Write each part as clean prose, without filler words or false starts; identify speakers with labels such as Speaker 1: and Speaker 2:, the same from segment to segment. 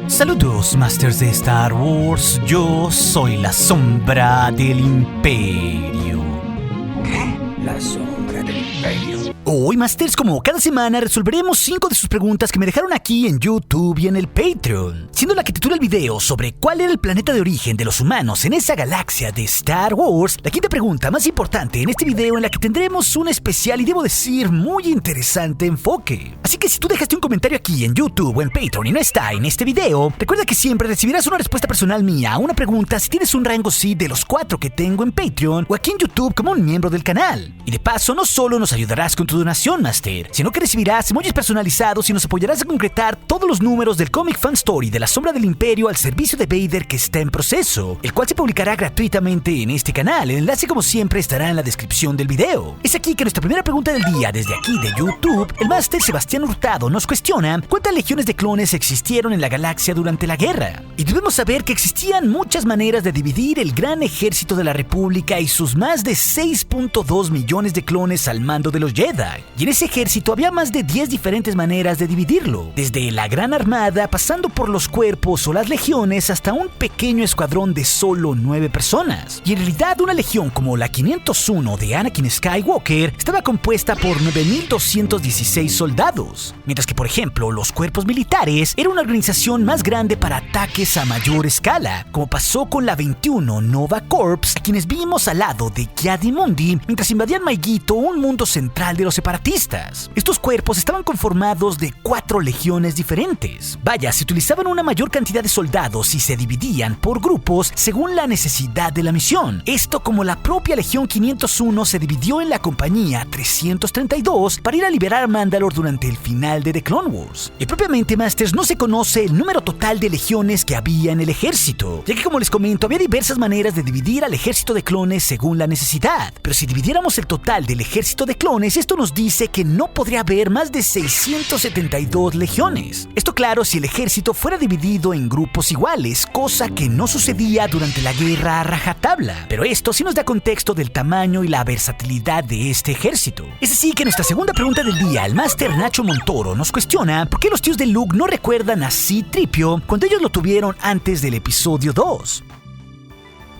Speaker 1: Saludos, Masters de Star Wars. Yo soy la sombra del Imperio.
Speaker 2: ¿Qué? La sombra del Imperio.
Speaker 1: Hoy, Masters, como cada semana, resolveremos 5 de sus preguntas que me dejaron aquí en YouTube y en el Patreon, siendo la que titula el video sobre cuál era el planeta de origen de los humanos en esa galaxia de Star Wars, la quinta pregunta más importante en este video, en la que tendremos un especial y debo decir muy interesante enfoque. Así que si tú dejaste un comentario aquí en YouTube o en Patreon y no está en este video, recuerda que siempre recibirás una respuesta personal mía a una pregunta si tienes un rango sí de los 4 que tengo en Patreon o aquí en YouTube como un miembro del canal. Y de paso, no solo nos ayudarás con tu donación, Master, sino que recibirás emojis personalizados y nos apoyarás a concretar todos los números del Comic Fan Story de la Sombra del Imperio al servicio de Vader que está en proceso, el cual se publicará gratuitamente en este canal. El enlace, como siempre, estará en la descripción del video. Es aquí que nuestra primera pregunta del día, desde aquí de YouTube, el Master Sebastián Hurtado nos cuestiona cuántas legiones de clones existieron en la galaxia durante la guerra. Y debemos saber que existían muchas maneras de dividir el gran ejército de la República y sus más de 6.2 millones de clones al mando de los Jedi. Y en ese ejército había más de 10 diferentes maneras de dividirlo, desde la Gran Armada, pasando por los cuerpos o las legiones, hasta un pequeño escuadrón de solo 9 personas. Y en realidad una legión como la 501 de Anakin Skywalker estaba compuesta por 9.216 soldados, mientras que por ejemplo los cuerpos militares era una organización más grande para ataques a mayor escala, como pasó con la 21 Nova Corps, a quienes vimos al lado de Ki-Adi-Mundi mientras invadían Maiguito, un mundo central de los separatistas. Estos cuerpos estaban conformados de 4 legiones diferentes. Vaya, se utilizaban una mayor cantidad de soldados y se dividían por grupos según la necesidad de la misión. Esto como la propia Legión 501 se dividió en la compañía 332 para ir a liberar a Mandalore durante el final de The Clone Wars. Y propiamente, Masters, no se conoce el número total de legiones que había en el ejército, ya que, como les comento, había diversas maneras de dividir al ejército de clones según la necesidad. Pero si dividiéramos el total del ejército de clones, esto nos dice que no podría haber más de 672 legiones. Esto, claro, si el ejército fuera dividido en grupos iguales, cosa que no sucedía durante la guerra a rajatabla. Pero esto sí nos da contexto del tamaño y la versatilidad de este ejército. Es así que nuestra segunda pregunta del día, el Master Nacho Montoro, nos cuestiona por qué los tíos de Luke no recuerdan a C-3PO cuando ellos lo tuvieron antes del episodio 2.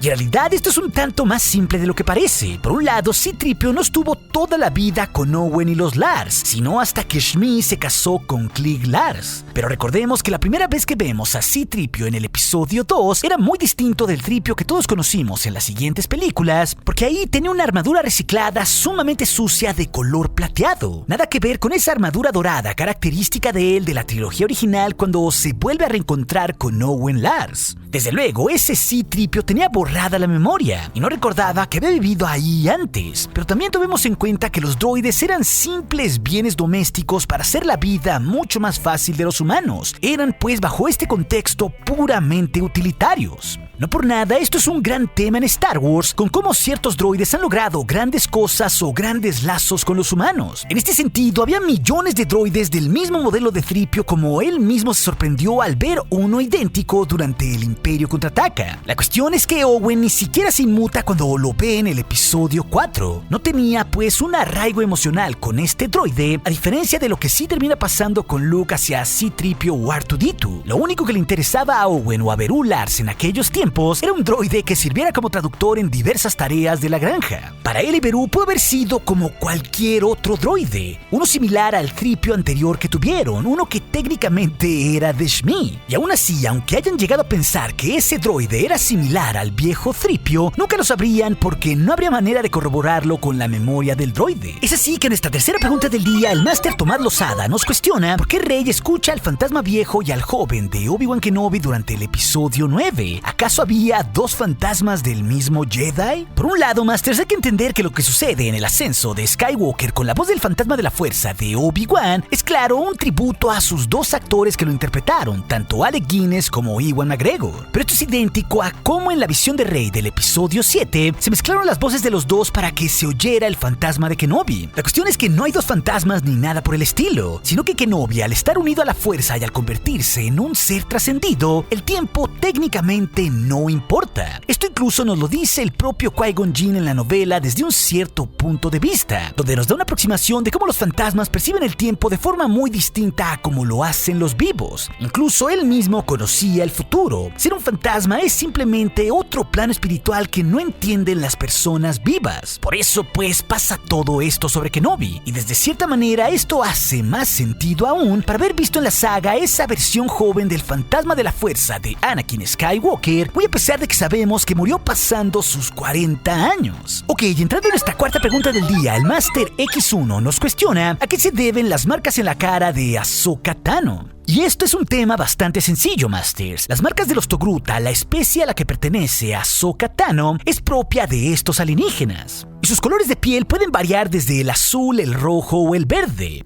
Speaker 1: Y en realidad esto es un tanto más simple de lo que parece. Por un lado, C-3PO no estuvo toda la vida con Owen y los Lars, sino hasta que Shmi se casó con Cliegg Lars. Pero recordemos que la primera vez que vemos a C-3PO en el episodio 2 era muy distinto del Tripio que todos conocimos en las siguientes películas, porque ahí tenía una armadura reciclada sumamente sucia de color plateado. Nada que ver con esa armadura dorada característica de él de la trilogía original cuando se vuelve a reencontrar con Owen Lars. Desde luego, ese C-3PO tenía borrada la memoria y no recordaba que había vivido ahí antes, pero también tomemos en cuenta que los droides eran simples bienes domésticos para hacer la vida mucho más fácil de los humanos. Eran, pues, bajo este contexto, puramente utilitarios. No por nada, esto es un gran tema en Star Wars, con cómo ciertos droides han logrado grandes cosas o grandes lazos con los humanos. En este sentido, había millones de droides del mismo modelo de Tripio, como él mismo se sorprendió al ver uno idéntico durante el Imperio Contraataca. La cuestión es que Owen ni siquiera se inmuta cuando lo ve en el episodio 4. No tenía, pues, un arraigo emocional con este droide, a diferencia de lo que sí termina pasando con Luke hacia C-3PO o R2-D2. Lo único que le interesaba a Owen o a Beru Lars en aquellos tiempos era un droide que sirviera como traductor en diversas tareas de la granja. Para él, Beru pudo haber sido como cualquier otro droide, uno similar al Tripio anterior que tuvieron, uno que técnicamente era de Shmi. Y aún así, aunque hayan llegado a pensar que ese droide era similar al viejo Tripio, nunca lo sabrían porque no habría manera de corroborarlo con la memoria del droide. Es así que en esta tercera pregunta del día, el Master Tomás Lozada nos cuestiona por qué Rey escucha al fantasma viejo y al joven de Obi-Wan Kenobi durante el episodio 9. ¿Acaso había 2 fantasmas del mismo Jedi? Por un lado, Masters, hay que entender que lo que sucede en el ascenso de Skywalker con la voz del fantasma de la fuerza de Obi-Wan es, claro, un tributo a sus 2 actores que lo interpretaron, tanto Alec Guinness como Ewan McGregor. Pero esto es idéntico a cómo en la visión de Rey del episodio 7 se mezclaron las voces de los 2 para que se oyera el fantasma de Kenobi. La cuestión es que no hay 2 fantasmas ni nada por el estilo, sino que Kenobi, al estar unido a la fuerza y al convertirse en un ser trascendido, el tiempo técnicamente no no importa. Esto incluso nos lo dice el propio Qui-Gon Jinn en la novela desde un cierto punto de vista, donde nos da una aproximación de cómo los fantasmas perciben el tiempo de forma muy distinta a como lo hacen los vivos. Incluso él mismo conocía el futuro. Ser un fantasma es simplemente otro plano espiritual que no entienden las personas vivas. Por eso pues pasa todo esto sobre Kenobi, y desde cierta manera esto hace más sentido aún para haber visto en la saga esa versión joven del fantasma de la fuerza de Anakin Skywalker, muy a pesar de que sabemos que murió pasando sus 40 años. Ok, entrando en nuestra cuarta pregunta del día, el Master X1 nos cuestiona a qué se deben las marcas en la cara de Ahsoka Tano. Y esto es un tema bastante sencillo, Masters. Las marcas de los Togruta, la especie a la que pertenece Ahsoka Tano, es propia de estos alienígenas. Y sus colores de piel pueden variar desde el azul, el rojo o el verde.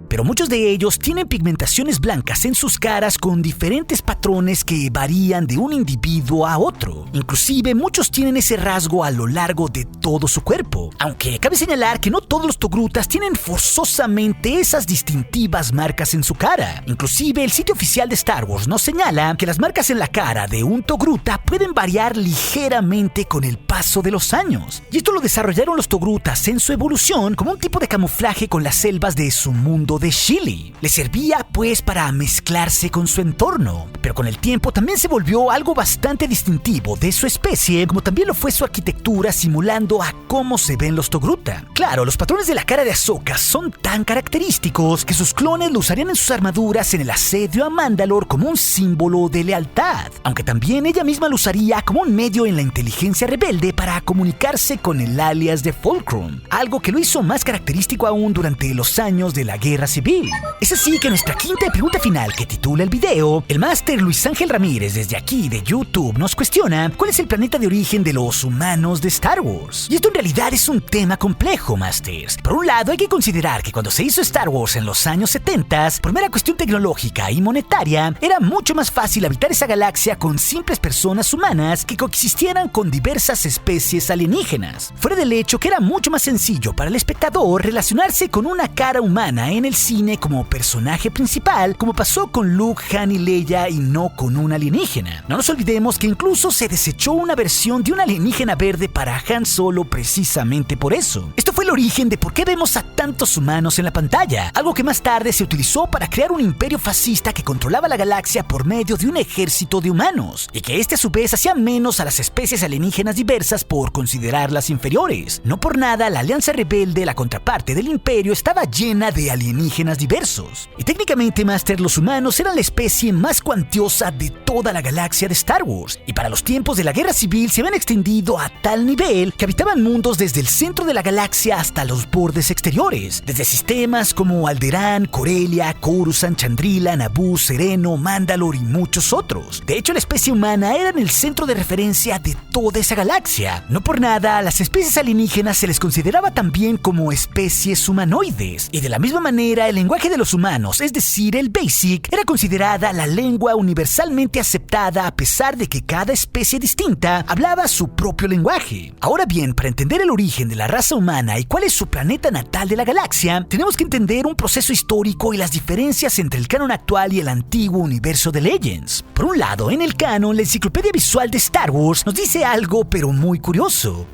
Speaker 1: Pero muchos de ellos tienen pigmentaciones blancas en sus caras con diferentes patrones que varían de un individuo a otro. Inclusive muchos tienen ese rasgo a lo largo de todo su cuerpo. Aunque cabe señalar que no todos los Togrutas tienen forzosamente esas distintivas marcas en su cara. Inclusive el sitio oficial de Star Wars nos señala que las marcas en la cara de un Togruta pueden variar ligeramente con el paso de los años. Y esto lo desarrollaron los Togrutas en su evolución como un tipo de camuflaje con las selvas de su mundo de Shili. Le servía pues para mezclarse con su entorno, pero con el tiempo también se volvió algo bastante distintivo de su especie, como también lo fue su arquitectura simulando a cómo se ven los Togruta. Claro, los patrones de la cara de Ahsoka son tan característicos que sus clones lo usarían en sus armaduras en el asedio a Mandalore como un símbolo de lealtad, aunque también ella misma lo usaría como un medio en la inteligencia rebelde para comunicarse con el alias de Fulcrum, algo que lo hizo más característico aún durante los años de la Guerra Civil. Es así que nuestra quinta y pregunta final que titula el video, el Máster Luis Ángel Ramírez desde aquí de YouTube nos cuestiona cuál es el planeta de origen de los humanos de Star Wars. Y esto en realidad es un tema complejo, Masters. Por un lado hay que considerar que cuando se hizo Star Wars en los años 70, por mera cuestión tecnológica y monetaria, era mucho más fácil habitar esa galaxia con simples personas humanas que coexistieran con diversas especies alienígenas. Fuera del hecho que era mucho más sencillo para el espectador relacionarse con una cara humana en el cine como personaje principal, como pasó con Luke, Han y Leia, y no con un alienígena. No nos olvidemos que incluso se desechó una versión de un alienígena verde para Han Solo precisamente por eso. Esto fue el origen de por qué vemos a tantos humanos en la pantalla, algo que más tarde se utilizó para crear un imperio fascista que controlaba la galaxia por medio de un ejército de humanos, y que este a su vez hacía menos a las especies alienígenas diversas por considerarlas inferiores. No por nada la Alianza Rebelde, la contraparte del imperio, estaba llena de alienígenas diversos. Y técnicamente, Master, los humanos eran la especie más cuantiosa de toda la galaxia de Star Wars, y para los tiempos de la Guerra Civil se habían extendido a tal nivel que habitaban mundos desde el centro de la galaxia hasta los bordes exteriores, desde sistemas como Alderaan, Corellia, Coruscant, Chandrila, Naboo, Sereno, Mandalore y muchos otros. De hecho, la especie humana era en el centro de referencia de toda esa galaxia. No por nada, a las especies alienígenas se les consideraba también como especies humanoides, y de la misma manera el lenguaje de los humanos, es decir, el Basic, era considerada la lengua universalmente aceptada a pesar de que cada especie distinta hablaba su propio lenguaje. Ahora bien, para entender el origen de la raza humana y cuál es su planeta natal de la galaxia, tenemos que entender un proceso histórico y las diferencias entre el canon actual y el antiguo universo de Legends. Por un lado, en el canon, la enciclopedia visual de Star Wars nos dice algo pero muy curioso,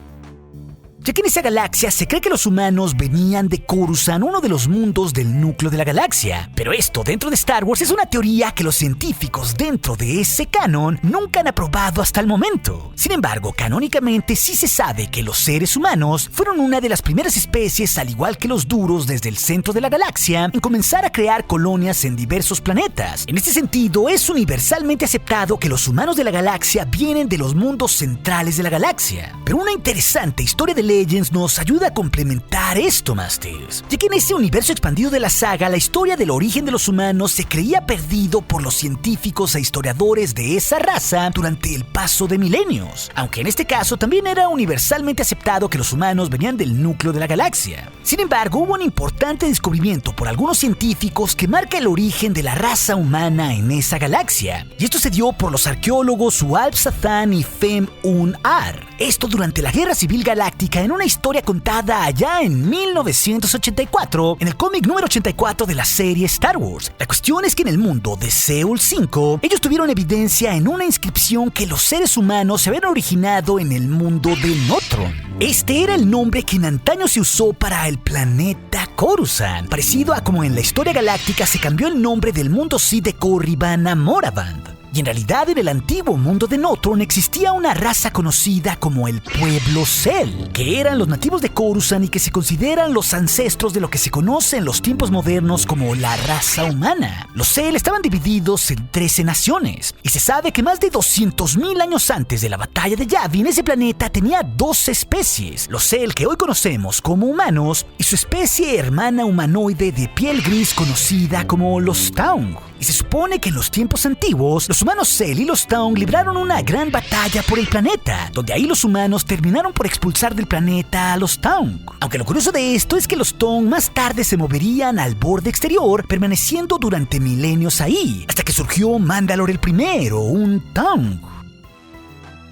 Speaker 1: ya que en esa galaxia se cree que los humanos venían de Coruscant, uno de los mundos del núcleo de la galaxia. Pero esto dentro de Star Wars es una teoría que los científicos dentro de ese canon nunca han aprobado hasta el momento. Sin embargo, canónicamente sí se sabe que los seres humanos fueron una de las primeras especies, al igual que los duros desde el centro de la galaxia, en comenzar a crear colonias en diversos planetas. En este sentido, es universalmente aceptado que los humanos de la galaxia vienen de los mundos centrales de la galaxia. Pero una interesante historia de Legends nos ayuda a complementar esto, Masters, ya que en ese universo expandido de la saga, la historia del origen de los humanos se creía perdido por los científicos e historiadores de esa raza durante el paso de milenios, aunque en este caso también era universalmente aceptado que los humanos venían del núcleo de la galaxia. Sin embargo, hubo un importante descubrimiento por algunos científicos que marca el origen de la raza humana en esa galaxia, y esto se dio por los arqueólogos Ualp Sathan y Fem Un Ar. Esto durante la Guerra Civil Galáctica en una historia contada allá en 1984 en el cómic número 84 de la serie Star Wars. La cuestión es que en el mundo de Seoul 5, ellos tuvieron evidencia en una inscripción que los seres humanos se habían originado en el mundo de Notron. Este era el nombre que en antaño se usó para el planeta Coruscant, parecido a como en la historia galáctica se cambió el nombre del mundo Sith de Korriban a Moraband. Y en realidad en el antiguo mundo de Notron existía una raza conocida como el pueblo Cell, que eran los nativos de Coruscant y que se consideran los ancestros de lo que se conoce en los tiempos modernos como la raza humana. Los Cell estaban divididos en 13 naciones, y se sabe que más de 200.000 años antes de la batalla de Yavin, ese planeta tenía 2 especies, los Cell que hoy conocemos como humanos, y su especie hermana humanoide de piel gris conocida como los Taung. Y se supone que en los tiempos antiguos, los humanos Cell y los Taung libraron una gran batalla por el planeta, donde ahí los humanos terminaron por expulsar del planeta a los Taung. Aunque lo curioso de esto es que los Taung más tarde se moverían al borde exterior, permaneciendo durante milenios ahí, hasta que surgió Mandalore el primero, un Taung.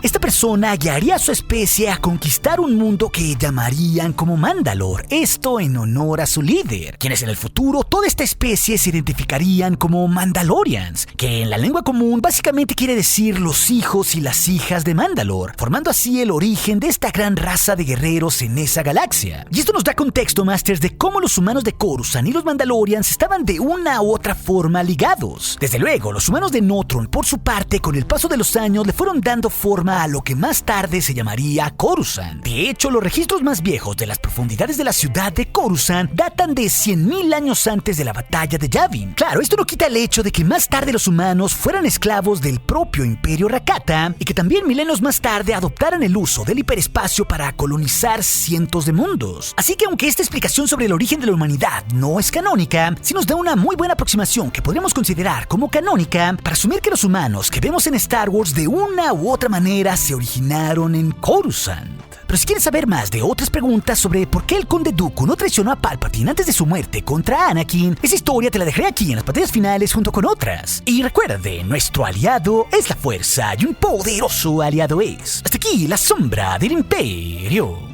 Speaker 1: Esta persona guiaría a su especie a conquistar un mundo que llamarían como Mandalore, esto en honor a su líder, quienes en el futuro toda esta especie se identificarían como Mandalorians, que en la lengua común básicamente quiere decir los hijos y las hijas de Mandalore, formando así el origen de esta gran raza de guerreros en esa galaxia. Y esto nos da contexto, Masters, de cómo los humanos de Coruscant y los Mandalorians estaban de una u otra forma ligados. Desde luego, los humanos de Notron, por su parte, con el paso de los años le fueron dando forma a lo que más tarde se llamaría Coruscant. De hecho, los registros más viejos de las profundidades de la ciudad de Coruscant datan de 100.000 años antes de la batalla de Yavin. Claro, esto no quita el hecho de que más tarde los humanos fueran esclavos del propio Imperio Rakata y que también milenios más tarde adoptaran el uso del hiperespacio para colonizar cientos de mundos. Así que aunque esta explicación sobre el origen de la humanidad no es canónica, sí nos da una muy buena aproximación que podríamos considerar como canónica para asumir que los humanos que vemos en Star Wars de una u otra manera se originaron en Coruscant. Pero si quieres saber más de otras preguntas sobre por qué el Conde Dooku no traicionó a Palpatine antes de su muerte contra Anakin, esa historia te la dejaré aquí en las pantallas finales junto con otras. Y recuerde, nuestro aliado es la fuerza y un poderoso aliado es. Hasta aquí la sombra del Imperio.